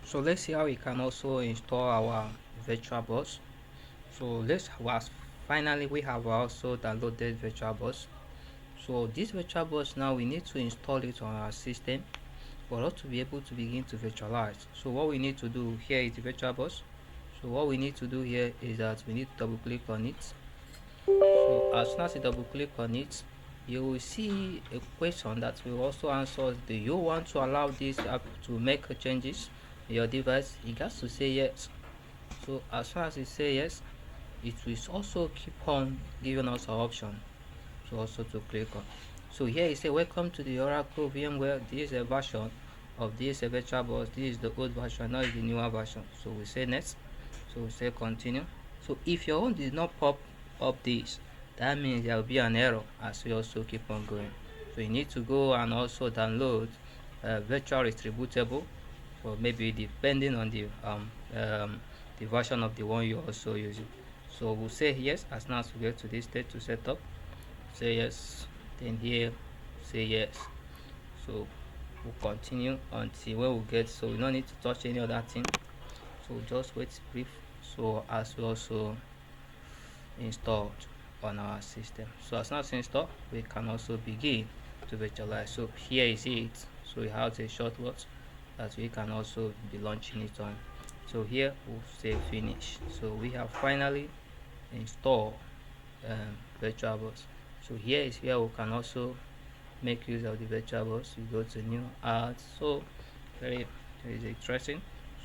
So let's see how we can also install our virtualbox. So finally we have also downloaded virtualbox. So this virtualbox, now we need to install it on our system for us to be able to begin to virtualize. So what we need to do here is the virtualbox. So what we need to do here is that we need to double click on it. So as soon as you double click on it, you will see a question that will also answer, do you want to allow this app to make changes in your device? You got to say yes. So as soon as you say yes, it will also keep on giving us an option to also to click on. So here it says, welcome to the Oracle VMware. This is a version of this VirtualBox. This is the old version, now is the newer version. So we say next. So we say continue. So if your own did not pop up this, that means there will be an error as we also keep on going. So you need to go and also download virtual distributable, or maybe depending on the version of the one you're also using. So we'll say yes as soon as we get to this state to set up. Say yes, then here say yes. So we'll continue until when we get, so we don't need to touch any other thing. So just wait brief. So as we also installed on our system. So as soon as installed, we can also begin to virtualize. So here is it. So it has a shortcut that we can also be launching it on. So here we'll say finish. So we have finally installed virtualbox. So here is where we can also make use of the virtualbox. You go to new add. So very interesting.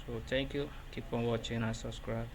So thank you, keep on watching and subscribe.